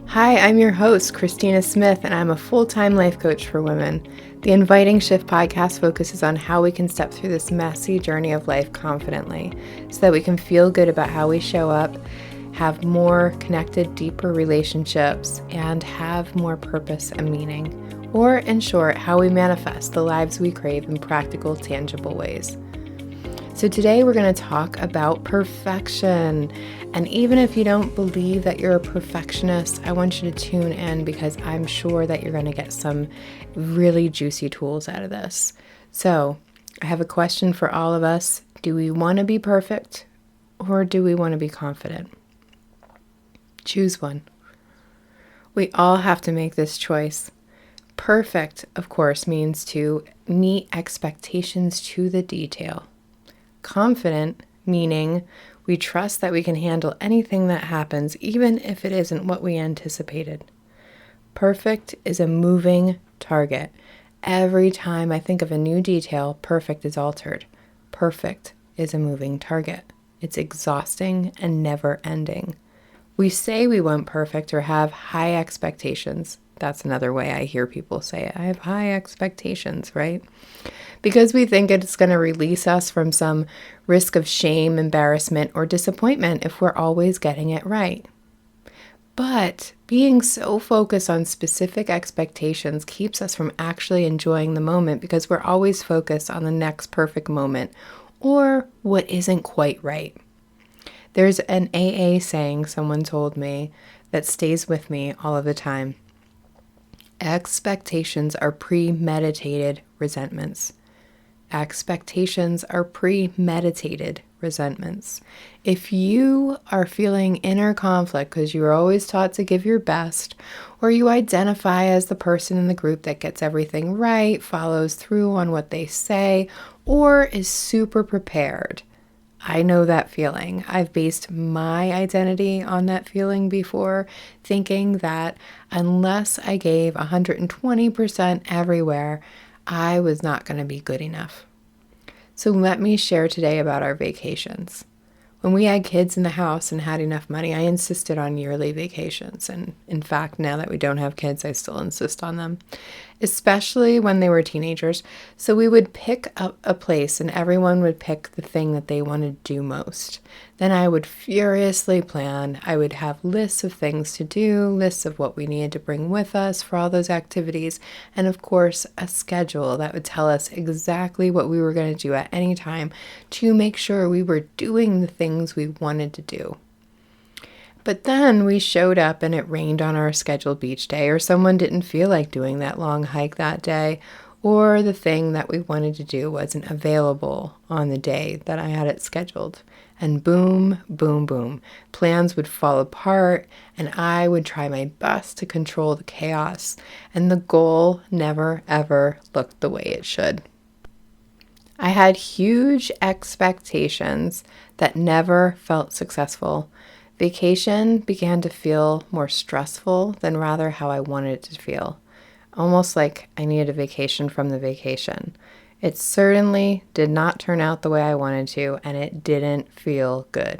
Hi, I'm your host, Christina Smith, and I'm a full-time life coach for women. The Inviting Shift podcast focuses on how we can step through this messy journey of life confidently so that we can feel good about how we show up, have more connected, deeper relationships, and have more purpose and meaning. Or, in short, how we manifest the lives we crave in practical, tangible ways. So today we're going to talk about perfection. And even if you don't believe that you're a perfectionist, I want you to tune in because I'm sure that you're going to get some really juicy tools out of this. So I have a question for all of us. Do we want to be perfect or do we want to be confident? Choose one. We all have to make this choice. Perfect, of course, means to meet expectations to the detail. Confident, meaning we trust that we can handle anything that happens, even if it isn't what we anticipated. Perfect is a moving target. Every time I think of a new detail, perfect is altered. Perfect is a moving target. It's exhausting and never ending. We say we want perfect or have high expectations. That's another way I hear people say it. I have high expectations, right? Because we think it's going to release us from some risk of shame, embarrassment, or disappointment if we're always getting it right. But being so focused on specific expectations keeps us from actually enjoying the moment because we're always focused on the next perfect moment or what isn't quite right. There's an AA saying someone told me that stays with me all of the time. Expectations are premeditated resentments. Expectations are premeditated resentments. If you are feeling inner conflict because you were always taught to give your best, or you identify as the person in the group that gets everything right, follows through on what they say, or is super prepared, I know that feeling. I've based my identity on that feeling before, thinking that unless I gave 120% everywhere, I was not going to be good enough. So let me share today about our vacations. When we had kids in the house and had enough money, I insisted on yearly vacations. And in fact, now that we don't have kids, I still insist on them, especially when they were teenagers. So we would pick up a place and everyone would pick the thing that they wanted to do most. Then I would furiously plan. I would have lists of things to do, lists of what we needed to bring with us for all those activities, and of course, a schedule that would tell us exactly what we were going to do at any time to make sure we were doing the things we wanted to do. But then we showed up and it rained on our scheduled beach day, or someone didn't feel like doing that long hike that day, or the thing that we wanted to do wasn't available on the day that I had it scheduled. And boom, boom, boom, plans would fall apart and I would try my best to control the chaos. And the goal never, ever looked the way it should. I had huge expectations that never felt successful. Vacation began to feel more stressful than rather how I wanted it to feel. Almost like I needed a vacation from the vacation. It certainly did not turn out the way I wanted to, and it didn't feel good.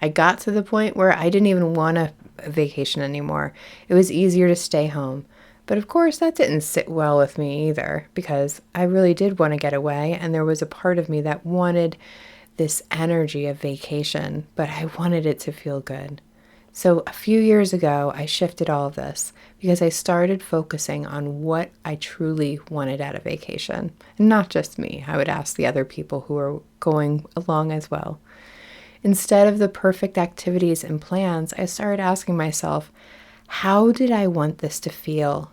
I got to the point where I didn't even want a vacation anymore. It was easier to stay home. But of course, that didn't sit well with me either, because I really did want to get away, and there was a part of me that wanted this energy of vacation, but I wanted it to feel good. So a few years ago, I shifted all of this because I started focusing on what I truly wanted out of vacation. And not just me. I would ask the other people who were going along as well. Instead of the perfect activities and plans, I started asking myself, how did I want this to feel?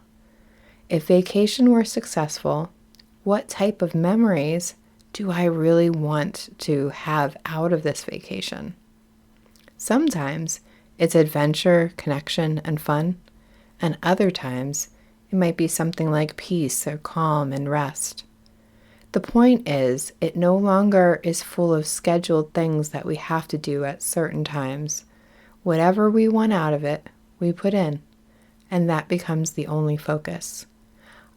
If vacation were successful, what type of memories do I really want to have out of this vacation? Sometimes it's adventure, connection, and fun. And other times, it might be something like peace or calm and rest. The point is, it no longer is full of scheduled things that we have to do at certain times. Whatever we want out of it, we put in. And that becomes the only focus.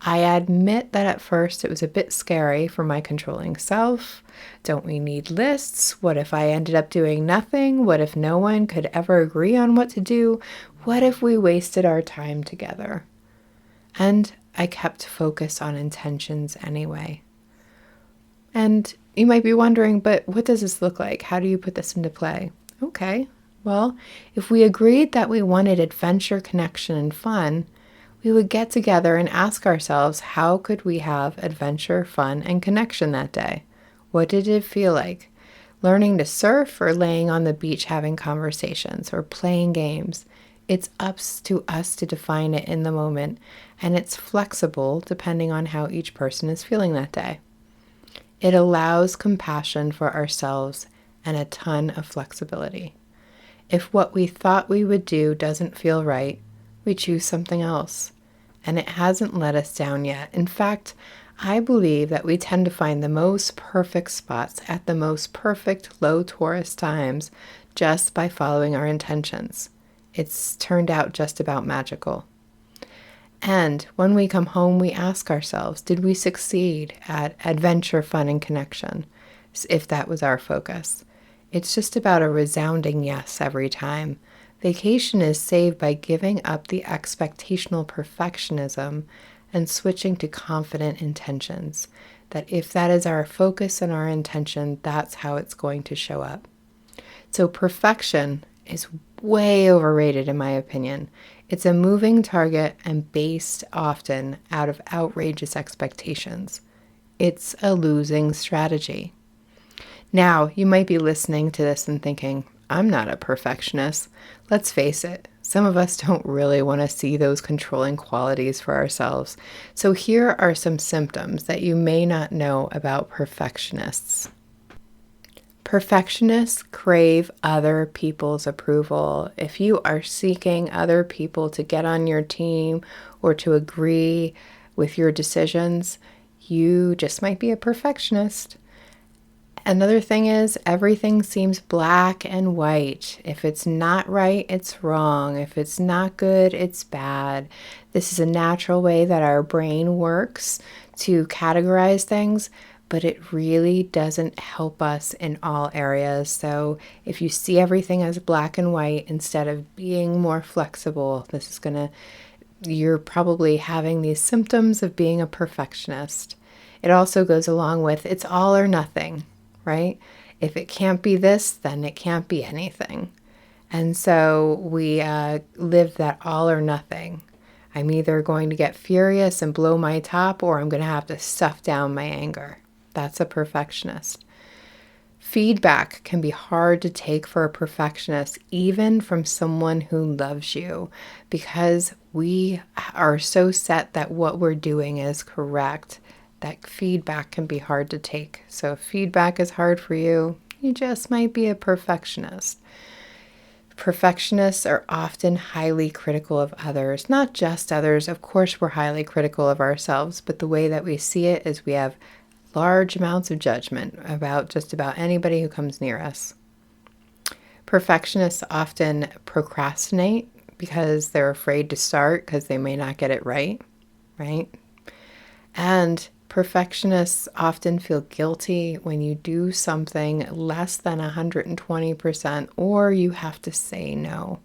I admit that at first it was a bit scary for my controlling self. Don't we need lists? What if I ended up doing nothing? What if no one could ever agree on what to do? What if we wasted our time together? And I kept focus on intentions anyway. And you might be wondering, but what does this look like? How do you put this into play? Okay, well, if we agreed that we wanted adventure, connection, and fun, we would get together and ask ourselves, how could we have adventure, fun, and connection that day? What did it feel like? Learning to surf or laying on the beach having conversations or playing games? It's up to us to define it in the moment, and it's flexible depending on how each person is feeling that day. It allows compassion for ourselves and a ton of flexibility. If what we thought we would do doesn't feel right, we choose something else. And it hasn't let us down yet. In fact, I believe that we tend to find the most perfect spots at the most perfect low tourist times just by following our intentions. It's turned out just about magical. And when we come home, we ask ourselves, did we succeed at adventure, fun, and connection? If that was our focus. It's just about a resounding yes every time. Vacation is saved by giving up the expectational perfectionism and switching to confident intentions. That if that is our focus and our intention, that's how it's going to show up. So perfection is way overrated in my opinion. It's a moving target and based often out of outrageous expectations. It's a losing strategy. Now, you might be listening to this and thinking, I'm not a perfectionist. Let's face it, some of us don't really want to see those controlling qualities for ourselves. So here are some symptoms that you may not know about perfectionists. Perfectionists crave other people's approval. If you are seeking other people to get on your team or to agree with your decisions, you just might be a perfectionist. Another thing is everything seems black and white. If it's not right, it's wrong. If it's not good, it's bad. This is a natural way that our brain works to categorize things, but it really doesn't help us in all areas. So if you see everything as black and white instead of being more flexible, you're probably having these symptoms of being a perfectionist. It also goes along with it's all or nothing, right? If it can't be this, then it can't be anything. And so we live that all or nothing. I'm either going to get furious and blow my top, or I'm going to have to stuff down my anger. That's a perfectionist. Feedback can be hard to take for a perfectionist, even from someone who loves you, because we are so set that what we're doing is correct. That feedback can be hard to take. So if feedback is hard for you, you just might be a perfectionist. Perfectionists are often highly critical of others, not just others. Of course, we're highly critical of ourselves, but the way that we see it is we have large amounts of judgment about just about anybody who comes near us. Perfectionists often procrastinate because they're afraid to start because they may not get it right? And perfectionists often feel guilty when you do something less than 120% or you have to say no.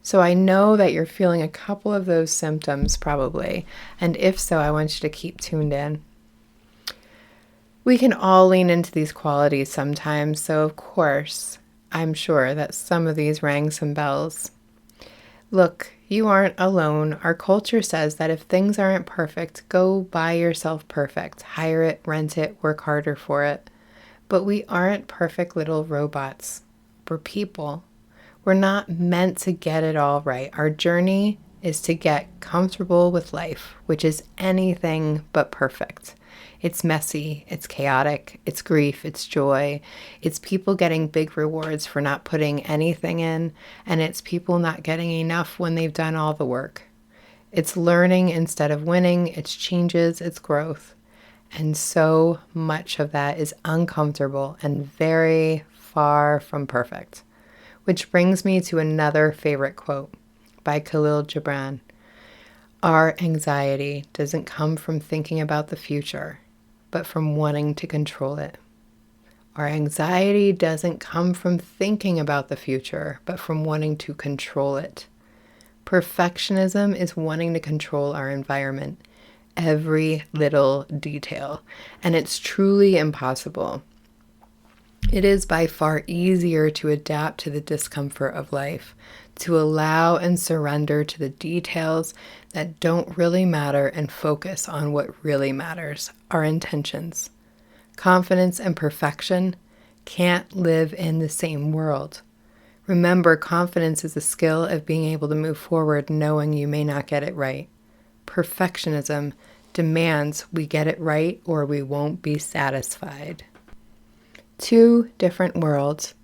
So I know that you're feeling a couple of those symptoms probably, and if so, I want you to keep tuned in. We can all lean into these qualities sometimes, so of course, I'm sure that some of these rang some bells. Look, you aren't alone. Our culture says that if things aren't perfect, go buy yourself perfect. Hire it, rent it, work harder for it. But we aren't perfect little robots. We're people. We're not meant to get it all right. Our journey is to get comfortable with life, which is anything but perfect. It's messy, it's chaotic, it's grief, it's joy, it's people getting big rewards for not putting anything in, and it's people not getting enough when they've done all the work. It's learning instead of winning, it's changes, it's growth. And so much of that is uncomfortable and very far from perfect. Which brings me to another favorite quote by Khalil Gibran. Our anxiety doesn't come from thinking about the future, but from wanting to control it. Our anxiety doesn't come from thinking about the future, but from wanting to control it. Perfectionism is wanting to control our environment, every little detail, and it's truly impossible. It is by far easier to adapt to the discomfort of life, to allow and surrender to the details that don't really matter and focus on what really matters, our intentions. Confidence and perfection can't live in the same world. Remember, confidence is the skill of being able to move forward knowing you may not get it right. Perfectionism demands we get it right or we won't be satisfied. Two different worlds.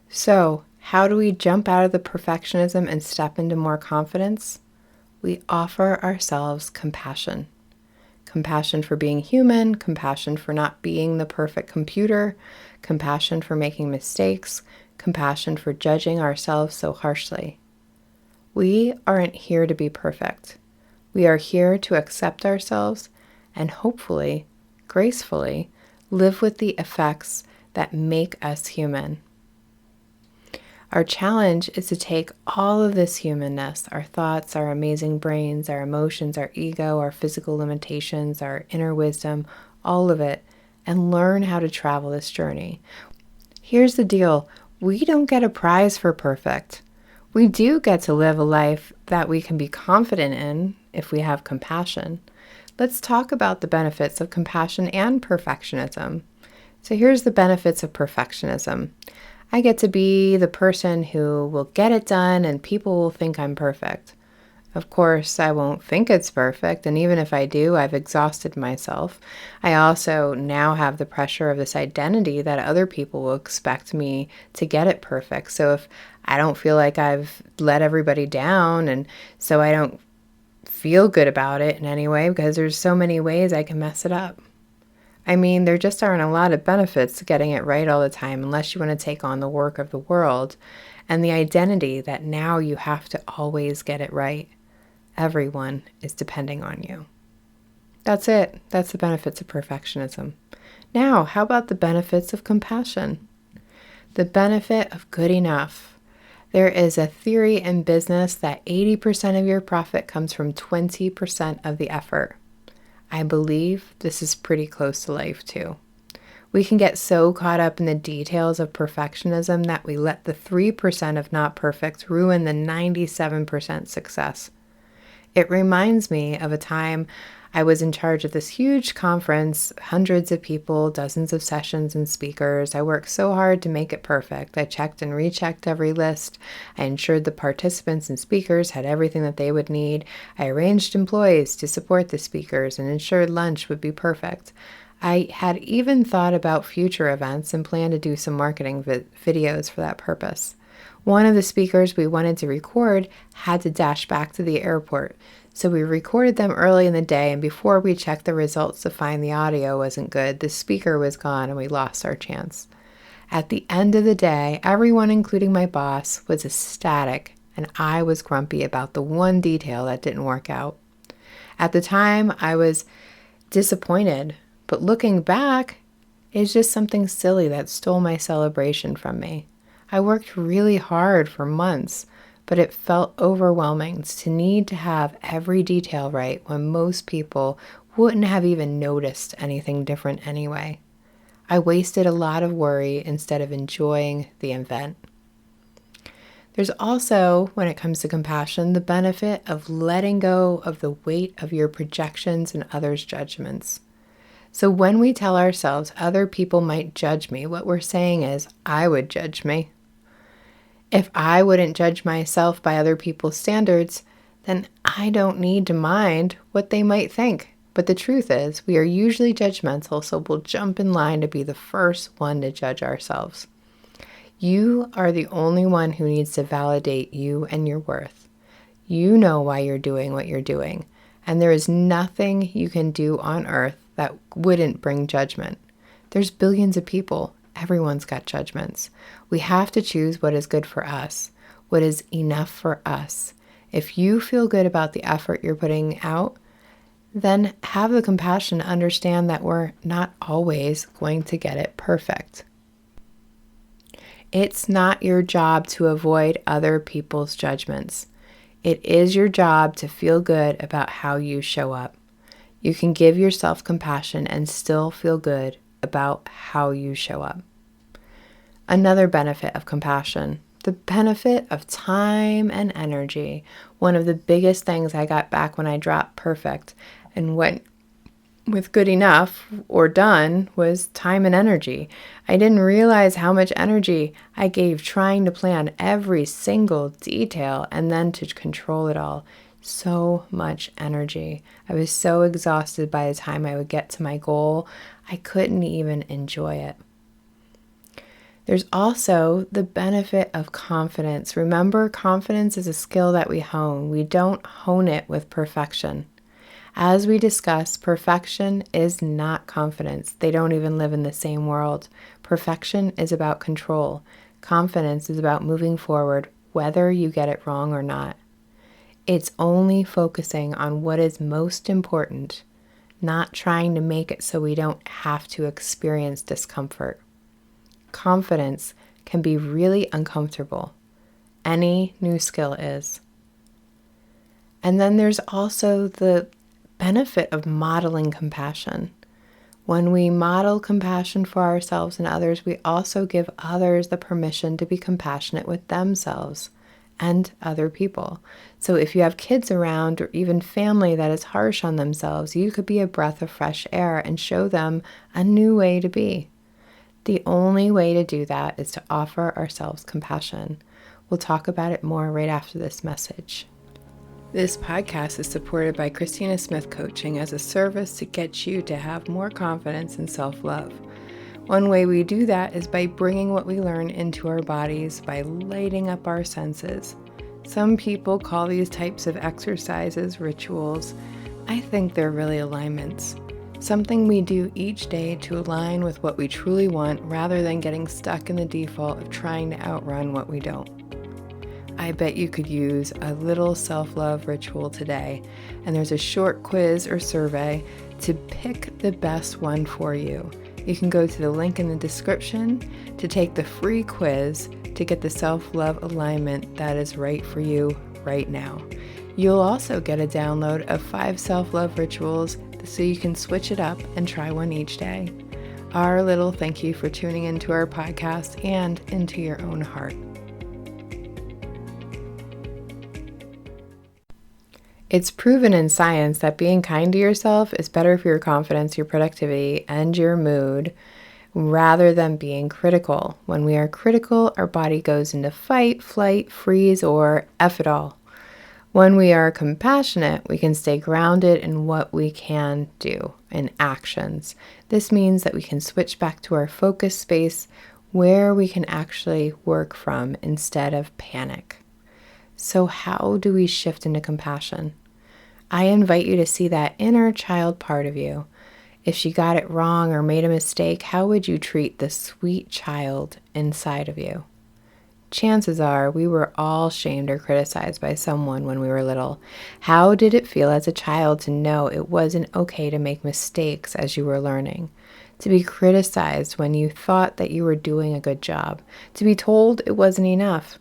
So, how do we jump out of the perfectionism and step into more confidence? We offer ourselves compassion. Compassion for being human, compassion for not being the perfect computer, compassion for making mistakes, compassion for judging ourselves so harshly. We aren't here to be perfect. We are here to accept ourselves and hopefully, gracefully, live with the effects that make us human. Our challenge is to take all of this humanness, our thoughts, our amazing brains, our emotions, our ego, our physical limitations, our inner wisdom, all of it, and learn how to travel this journey. Here's the deal. We don't get a prize for perfect. We do get to live a life that we can be confident in if we have compassion. Let's talk about the benefits of compassion and perfectionism. So here's the benefits of perfectionism. I get to be the person who will get it done and people will think I'm perfect. Of course, I won't think it's perfect, and even if I do, I've exhausted myself. I also now have the pressure of this identity that other people will expect me to get it perfect. So if I don't feel like I've let everybody down, and so I don't feel good about it in any way, because there's so many ways I can mess it up. I mean, there just aren't a lot of benefits to getting it right all the time unless you want to take on the work of the world and the identity that now you have to always get it right. Everyone is depending on you. That's it. That's the benefits of perfectionism. Now, how about the benefits of compassion? The benefit of good enough. There is a theory in business that 80% of your profit comes from 20% of the effort. I believe this is pretty close to life too. We can get so caught up in the details of perfectionism that we let the 3% of not perfect ruin the 97% success. It reminds me of a time I was in charge of this huge conference, hundreds of people, dozens of sessions and speakers. I worked so hard to make it perfect. I checked and rechecked every list. I ensured the participants and speakers had everything that they would need. I arranged employees to support the speakers and ensured lunch would be perfect. I had even thought about future events and planned to do some marketing videos for that purpose. One of the speakers we wanted to record had to dash back to the airport, so we recorded them early in the day, and before we checked the results to find the audio wasn't good, the speaker was gone and we lost our chance. At the end of the day, everyone, including my boss, was ecstatic, and I was grumpy about the one detail that didn't work out. At the time, I was disappointed, but looking back, it's just something silly that stole my celebration from me. I worked really hard for months, but it felt overwhelming to need to have every detail right when most people wouldn't have even noticed anything different anyway. I wasted a lot of worry instead of enjoying the event. There's also, when it comes to compassion, the benefit of letting go of the weight of your projections and others' judgments. So when we tell ourselves other people might judge me, what we're saying is, I would judge me. If I wouldn't judge myself by other people's standards, then I don't need to mind what they might think. But the truth is, we are usually judgmental, so we'll jump in line to be the first one to judge ourselves. You are the only one who needs to validate you and your worth. You know why you're doing what you're doing, and there is nothing you can do on earth that wouldn't bring judgment. There's billions of people. Everyone's got judgments. We have to choose what is good for us, what is enough for us. If you feel good about the effort you're putting out, then have the compassion to understand that we're not always going to get it perfect. It's not your job to avoid other people's judgments. It is your job to feel good about how you show up. You can give yourself compassion and still feel good about how you show up. Another benefit of compassion, the benefit of time and energy. One of the biggest things I got back when I dropped perfect and went with good enough or done was time and energy. I didn't realize how much energy I gave trying to plan every single detail and then to control it all. So much energy. I was so exhausted by the time I would get to my goal, I couldn't even enjoy it. There's also the benefit of confidence. Remember, confidence is a skill that we hone. We don't hone it with perfection. As we discussed, perfection is not confidence. They don't even live in the same world. Perfection is about control. Confidence is about moving forward, whether you get it wrong or not. It's only focusing on what is most important, not trying to make it so we don't have to experience discomfort. Confidence can be really uncomfortable. Any new skill is. And then there's also the benefit of modeling compassion. When we model compassion for ourselves and others, we also give others the permission to be compassionate with themselves and other people. So if you have kids around or even family that is harsh on themselves, you could be a breath of fresh air and show them a new way to be. The only way to do that is to offer ourselves compassion. We'll talk about it more right after this message. This podcast is supported by Christina Smith Coaching as a service to get you to have more confidence and self-love. One way we do that is by bringing what we learn into our bodies, by lighting up our senses. Some people call these types of exercises rituals. I think they're really alignments. Something we do each day to align with what we truly want rather than getting stuck in the default of trying to outrun what we don't. I bet you could use a little self-love ritual today, and there's a short quiz or survey to pick the best one for you. You can go to the link in the description to take the free quiz to get the self-love alignment that is right for you right now. You'll also get a download of 5 self-love rituals so you can switch it up and try one each day. Our little thank you for tuning into our podcast and into your own heart. It's proven in science that being kind to yourself is better for your confidence, your productivity, and your mood, rather than being critical. When we are critical, our body goes into fight, flight, freeze, or F it all. When we are compassionate, we can stay grounded in what we can do, in actions. This means that we can switch back to our focus space where we can actually work from instead of panic. So how do we shift into compassion? I invite you to see that inner child part of you. If she got it wrong or made a mistake, how would you treat the sweet child inside of you? Chances are we were all shamed or criticized by someone when we were little. How did it feel as a child to know it wasn't okay to make mistakes as you were learning? To be criticized when you thought that you were doing a good job? To be told it wasn't enough?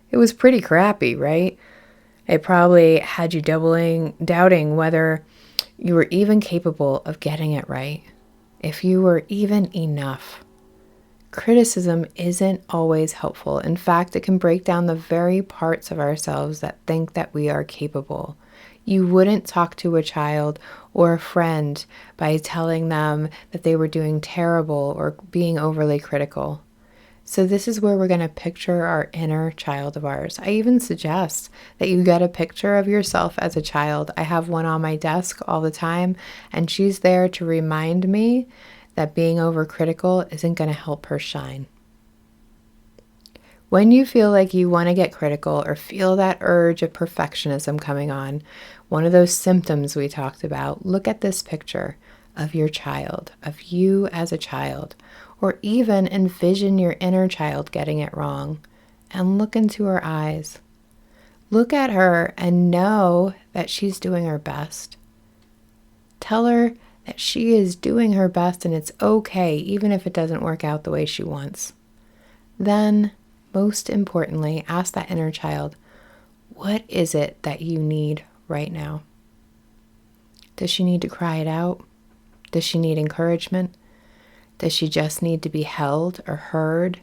It was pretty crappy, right? It probably had you doubting whether you were even capable of getting it right, if you were even enough. Criticism isn't always helpful. In fact, it can break down the very parts of ourselves that think that we are capable. You wouldn't talk to a child or a friend by telling them that they were doing terrible or being overly critical. So this is where we're going to picture our inner child of ours. I even suggest that you get a picture of yourself as a child. I have one on my desk all the time, and she's there to remind me that being overcritical isn't going to help her shine. When you feel like you want to get critical or feel that urge of perfectionism coming on, one of those symptoms we talked about, look at this picture of your child, of you as a child. Or even envision your inner child getting it wrong and look into her eyes. Look at her and know that she's doing her best. Tell her that she is doing her best and it's okay, even if it doesn't work out the way she wants. Then, most importantly, ask that inner child, What is it that you need right now? Does she need to cry it out? Does she need encouragement? Does she just need to be held or heard?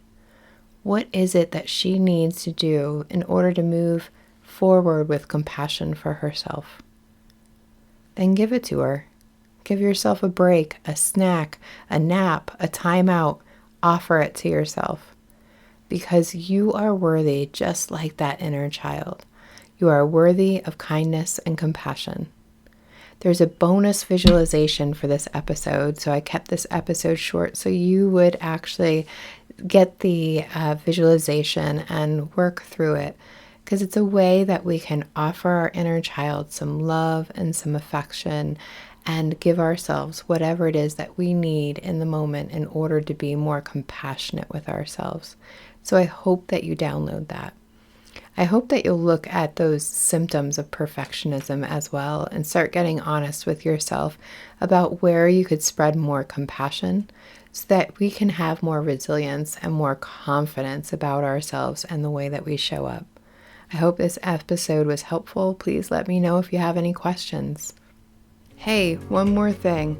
What is it that she needs to do in order to move forward with compassion for herself? Then give it to her. Give yourself a break, a snack, a nap, a timeout. Offer it to yourself. Because you are worthy just like that inner child. You are worthy of kindness and compassion. There's a bonus visualization for this episode, so I kept this episode short so you would actually get the visualization and work through it, because it's a way that we can offer our inner child some love and some affection and give ourselves whatever it is that we need in the moment in order to be more compassionate with ourselves. So I hope that you download that. I hope that you'll look at those symptoms of perfectionism as well and start getting honest with yourself about where you could spread more compassion so that we can have more resilience and more confidence about ourselves and the way that we show up. I hope this episode was helpful. Please let me know if you have any questions. Hey, one more thing.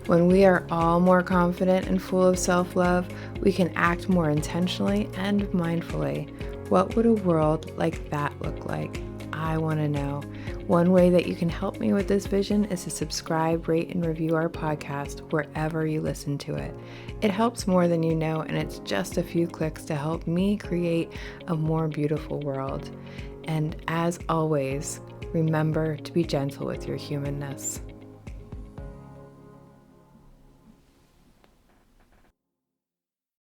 When we are all more confident and full of self-love, we can act more intentionally and mindfully. What would a world like that look like? I want to know. One way that you can help me with this vision is to subscribe, rate, and review our podcast wherever you listen to it. It helps more than you know, and it's just a few clicks to help me create a more beautiful world. And as always, remember to be gentle with your humanness.